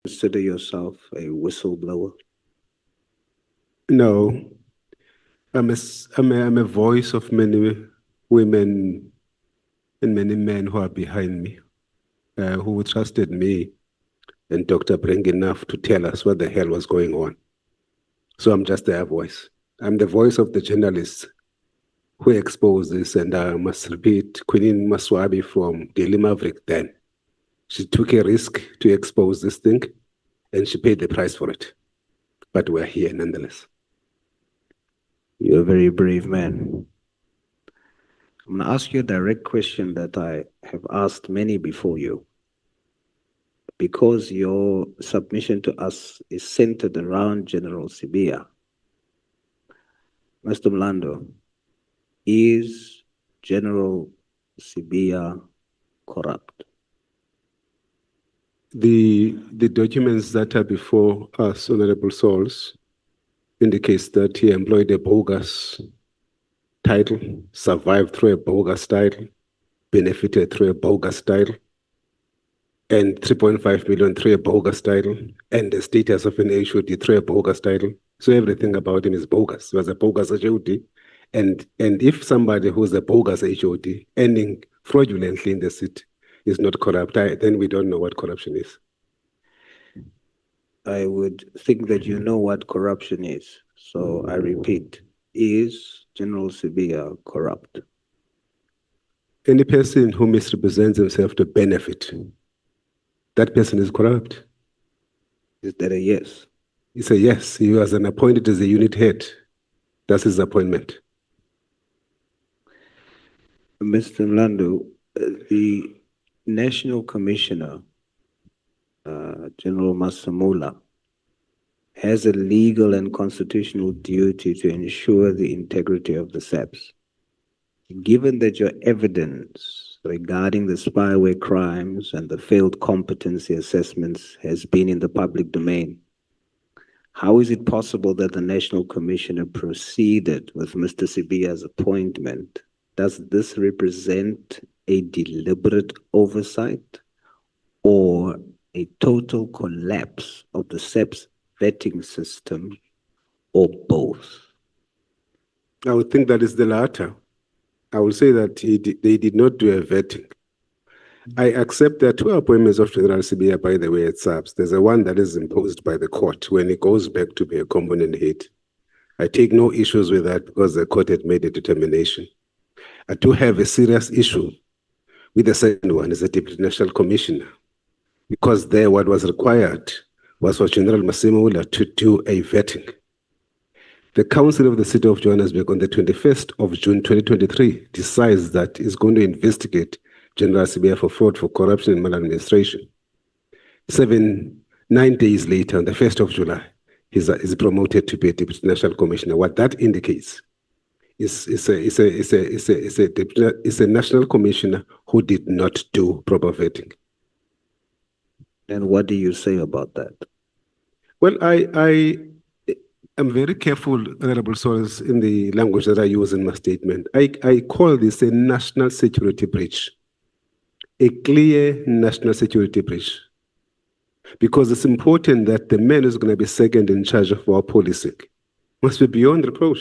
Consider yourself a whistleblower? No, I'm a voice of many women and many men who are behind me, who trusted me and Dr. Brink enough to tell us what the hell was going on. So I'm just their voice. I'm the voice of the journalists who exposed this, and I must repeat, Queen Maswabi from Daily Maverick then. She took a risk to expose this thing, and she paid the price for it. But we're here nonetheless. You're a very brave man. I'm going to ask you a direct question that I have asked many before you. Because your submission to us is centered around General Sibiya, Mr. Mlandu, is General Sibiya corrupt? The documents that are before us, Honorable Souls, indicates that he employed a bogus title, survived through a bogus title, benefited through a bogus title, and 3.5 million through a bogus title, and the status of an HOD through a bogus title. So everything about him is bogus. He was a bogus HOD. And if somebody who's a bogus HOD ending fraudulently in the seat is not corrupt, then we don't know what corruption is. I would think that you know what corruption is. So I repeat, is General Sibiya corrupt? Any person who misrepresents himself to benefit, that person is corrupt. Is that a yes? It's a yes. He was appointed as a unit head. That's his appointment. Mr. Mlandu, the National Commissioner, General Masemola, has a legal and constitutional duty to ensure the integrity of the SAPS. Given that your evidence regarding the spyware crimes and the failed competency assessments has been in the public domain, how is it possible that the National Commissioner proceeded with Mr. Sibiya's appointment? Does this represent a deliberate oversight or a total collapse of the SAPS vetting system, or both? I would think that is the latter. I will say that they did not do a vetting. I accept there are two appointments of General Sibiya, by the way, at SAPS. There's a one that is imposed by the court when it goes back to be a component head. I take no issues with that because the court had made a determination. I do have a serious issue with the second one as a Deputy National Commissioner, because there what was required was for General Masemola to do a vetting. The Council of the City of Johannesburg on the 21st of June 2023 decides that it's going to investigate General Sibiya for fraud, for corruption and maladministration. 9 days later, on the 1st of July, he's promoted to be a Deputy National Commissioner. What that indicates is a national commissioner who did not do proper vetting. And what do you say about that? Well, I'm very careful, Honorable Source, in the language that I use in my statement. I call this a national security breach, a clear national security breach, because it's important that the man who's going to be second in charge of our policing must be beyond reproach.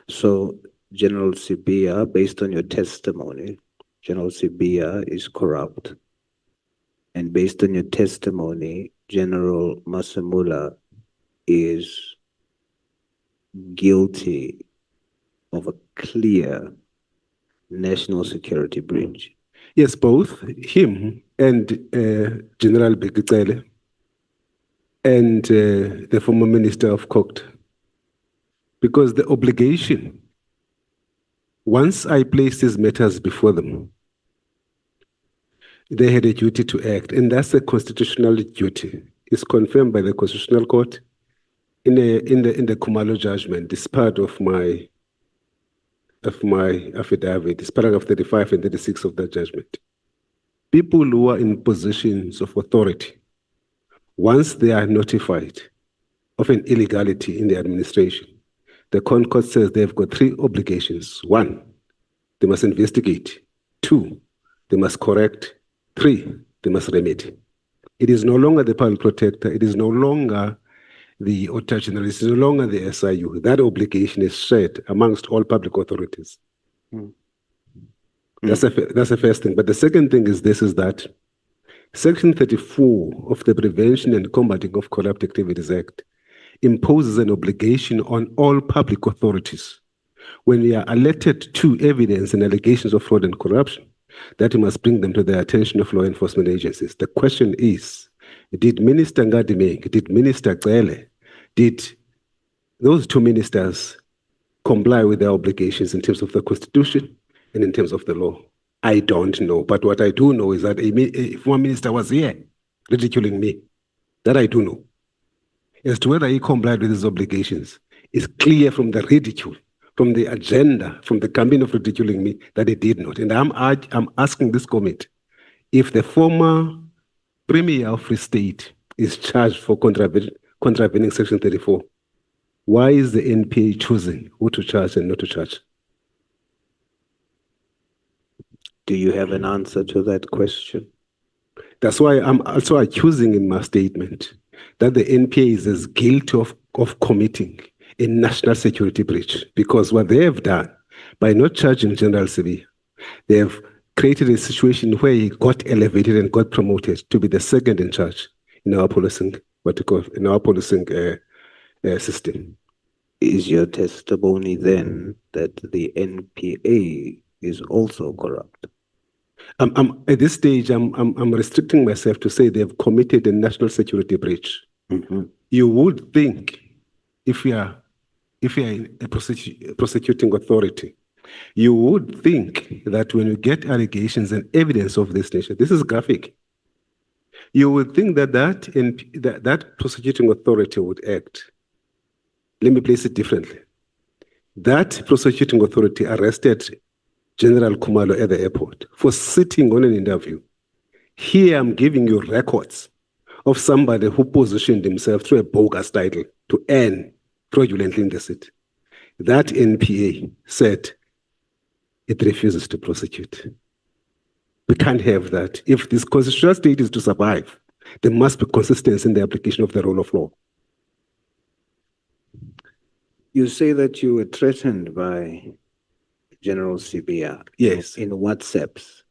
So, General Sibiya, based on your testimony, General Sibiya is corrupt. And based on your testimony, General Masemola is guilty of a clear national security breach. Yes, both him and General Bheki Cele and the former Minister of Cokt. Because the obligation, once I placed these matters before them, they had a duty to act, and that's a constitutional duty. It's confirmed by the Constitutional Court in the Kumalo judgment. It's part of my affidavit. It's paragraph 35 and 36 of that judgment. People who are in positions of authority, once they are notified of an illegality in the administration, the Concord says they've got three obligations. One, they must investigate. Two, they must correct. Three, they must remedy. It is no longer the public protector. It is no longer the Auditor General. It is no longer the SIU. That obligation is shared amongst all public authorities. Mm. That's the first thing. But the second thing is this, is that Section 34 of the Prevention and Combating of Corrupt Activities Act imposes an obligation on all public authorities when we are alerted to evidence and allegations of fraud and corruption, that we must bring them to the attention of law enforcement agencies. The question is, did Minister Ngadimeng, did Minister Cele, did those two ministers comply with their obligations in terms of the Constitution and in terms of the law? I don't know. But what I do know is that a former minister was here ridiculing me. That I do know. As to whether he complied with his obligations, it's clear from the ridicule, from the agenda, from the campaign of ridiculing me, that he did not. And I'm asking this committee, if the former Premier of Free State is charged for contravening Section 34, why is the NPA choosing who to charge and not to charge? Do you have an answer to that question? That's why I'm also accusing in my statement that the NPA is as guilty of committing a national security breach, because what they have done by not charging General Sibiya, they have created a situation where he got elevated and got promoted to be the second in charge in our policing, system. Is your testimony then that the NPA is also corrupt? At this stage, I'm restricting myself to say they've committed a national security breach. Mm-hmm. You would think, if you are a prosecuting authority, you would think that when you get allegations and evidence of this nature, this is graphic, you would think that prosecuting authority would act. Let me place it differently. That prosecuting authority arrested General Kumalo at the airport for sitting on an interview. Here I'm giving you records of somebody who positioned himself through a bogus title to earn fraudulently in the seat. That NPA said it refuses to prosecute. We can't have that. If this constitutional state is to survive, there must be consistency in the application of the rule of law. You say that you were threatened by General Sibiya. Yes. In WhatsApps.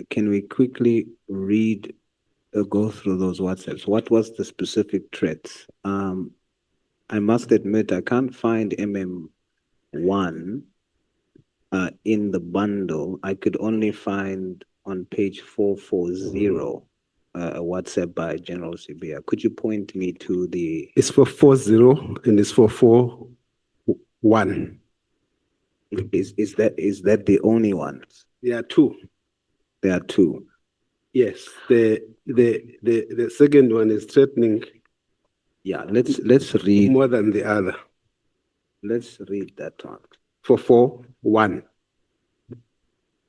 Can we quickly go through those WhatsApps? What was the specific threats? I must admit, I can't find MM1 in the bundle. I could only find on page 440 a WhatsApp by General Sibiya. Could you point me to the... It's 440 and it's 441. Is that the only ones? There are two. There are two. Yes. The second one is threatening. Yeah, let's read more than the other. Let's read that one. 441.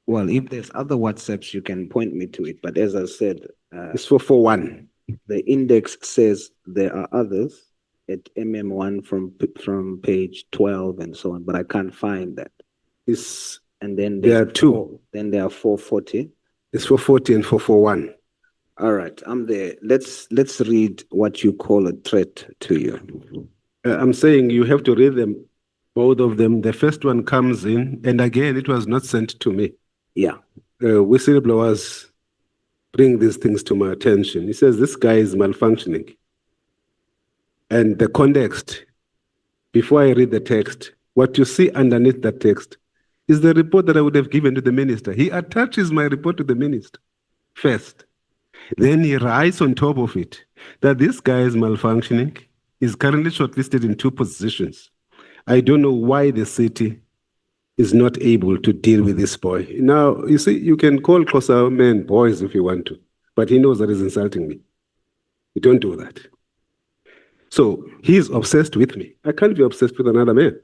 Well, if there's other WhatsApps, you can point me to it. But as I said, it's 441. The index says there are others at MM1 from page 12 and so on, but I can't find that. And then there are two. Then there are 440. It's 440 and 441. All right, I'm there. Let's read what you call a threat to you. I'm saying you have to read them, both of them. The first one comes in, and again, it was not sent to me. Yeah. Whistleblowers bring these things to my attention. He says, this guy is malfunctioning. And the context, before I read the text, what you see underneath that text is the report that I would have given to the minister. He attaches my report to the minister first. Then he writes on top of it that this guy is malfunctioning, is currently shortlisted in 2 positions. I don't know why the city is not able to deal with this boy. Now, you see, you can call Xhosa men boys if you want to, but he knows that he's insulting me. You don't do that. So he's obsessed with me. I can't be obsessed with another man.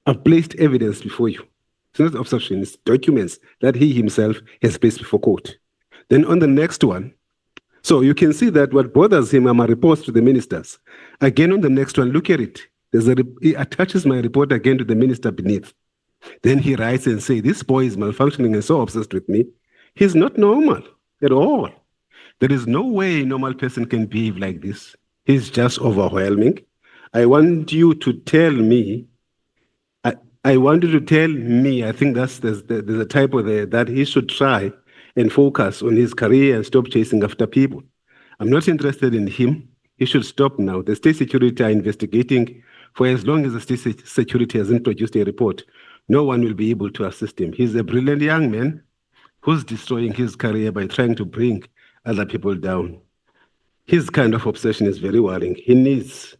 I've placed evidence before you. It's not obsession, it's documents that he himself has placed before court. Then on the next one, so you can see that what bothers him are my reports to the ministers. Again, on the next one, look at it. He attaches my report again to the minister beneath. Then he writes and says, this boy is malfunctioning and so obsessed with me. He's not normal at all. There is no way a normal person can behave like this. He's just overwhelming. I want you to tell me, I want you to tell me, I think there's a typo there, that he should try and focus on his career and stop chasing after people. I'm not interested in him. He should stop now. The state security are investigating. For as long as the state security hasn't produced a report, no one will be able to assist him. He's a brilliant young man who's destroying his career by trying to bring other people down. His kind of obsession is very worrying. He needs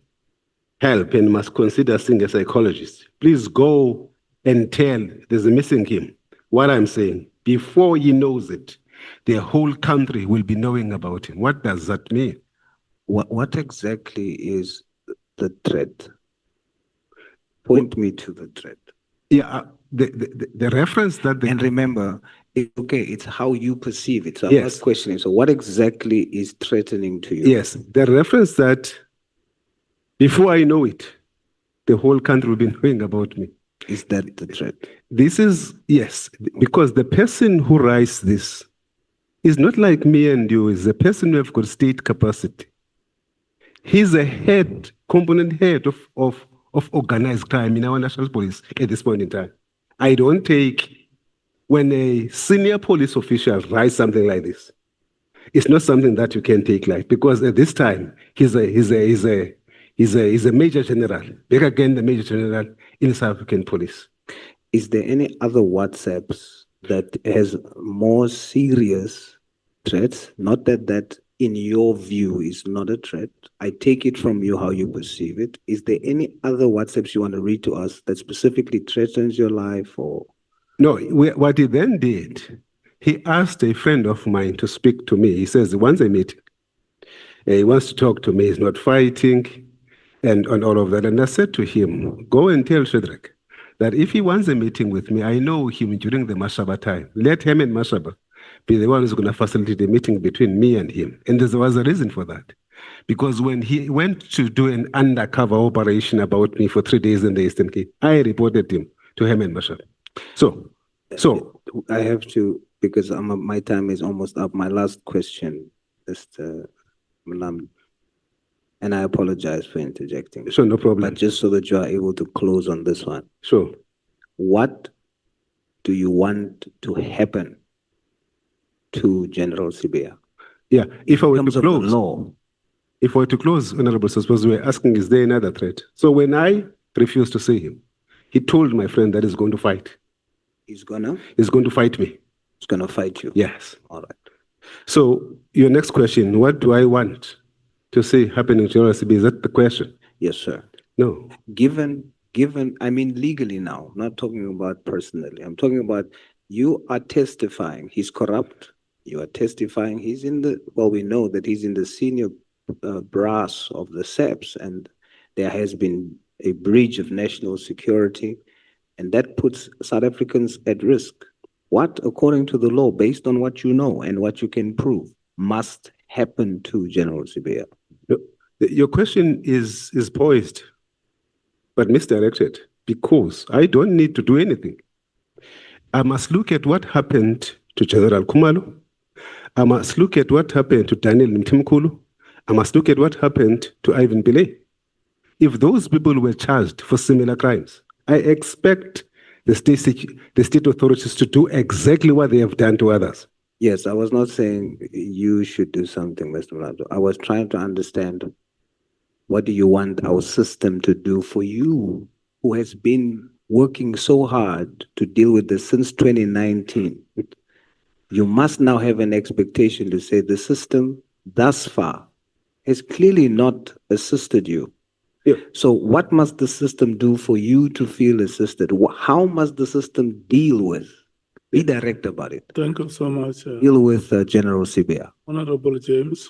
help and must consider seeing a psychologist. Please go and tell there's a missing him. What I'm saying, before he knows it, the whole country will be knowing about him. What does that mean? What exactly is the threat? Point me to the threat. Yeah, the reference that And remember, okay, it's how you perceive it. So I'm Yes. not questioning. So what exactly is threatening to you? Yes, the reference that before I know it, the whole country will be knowing about me. Is that the threat? This is, yes, because the person who writes this is not like me and you, is a person who have got state capacity. He's a head, component head of organized crime in our national police at this point in time. I don't take, when a senior police official writes something like this, it's not something that you can take light, because at this time, he's a major general, back again the major general in South African police. Is there any other WhatsApps that has more serious threats? Not that in your view is not a threat. I take it from you how you perceive it. Is there any other WhatsApps you want to read to us that specifically threatens your life or? No, what he then did, he asked a friend of mine to speak to me. He says, once I meet him, he wants to talk to me, he's not fighting, and on all of that. And I said to him, go and tell Shadrach that if he wants a meeting with me, I know him during the Mashaba time. Let him and Mashaba be the one who's going to facilitate the meeting between me and him. And there was a reason for that. Because when he went to do an undercover operation about me for 3 days in the Eastern Cape, I reported him to him and Mashaba. So I have to, because my time is almost up. My last question, Mr. Mlandu, and I apologize for interjecting. Sure, no problem. But just so that you are able to close on this one. Sure. What do you want to happen to General Sibiya? Yeah, if I were to close, law. If I were to close, Honorable Suppose, we were asking, is there another threat? So when I refused to see him, he told my friend that he's going to fight. He's going to fight me. He's going to fight you? Yes. All right. So your next question, what do I want to see happening to General Sibiya? Is that the question? Yes, sir. No. Given, I mean legally now, not talking about personally. I'm talking about you are testifying he's corrupt. You are testifying he's in the, well, we know that he's in the senior brass of the SEPs, and there has been a breach of national security, and that puts South Africans at risk. What, according to the law, based on what you know and what you can prove, must happen to General Sibiya? Your question is poised, but misdirected, because I don't need to do anything. I must look at what happened to General Khumalo. I must look at what happened to Daniel Mtimkulu. I must look at what happened to Ivan Pillay. If those people were charged for similar crimes, I expect the state authorities to do exactly what they have done to others. Yes, I was not saying you should do something, Mr. Mlandu. I was trying to understand, what do you want our system to do for you, who has been working so hard to deal with this since 2019? You must now have an expectation to say the system thus far has clearly not assisted you. Yeah. So what must the system do for you to feel assisted? How must the system deal with? Be direct about it. Thank you so much. Deal with General Sibiya. Honorable James.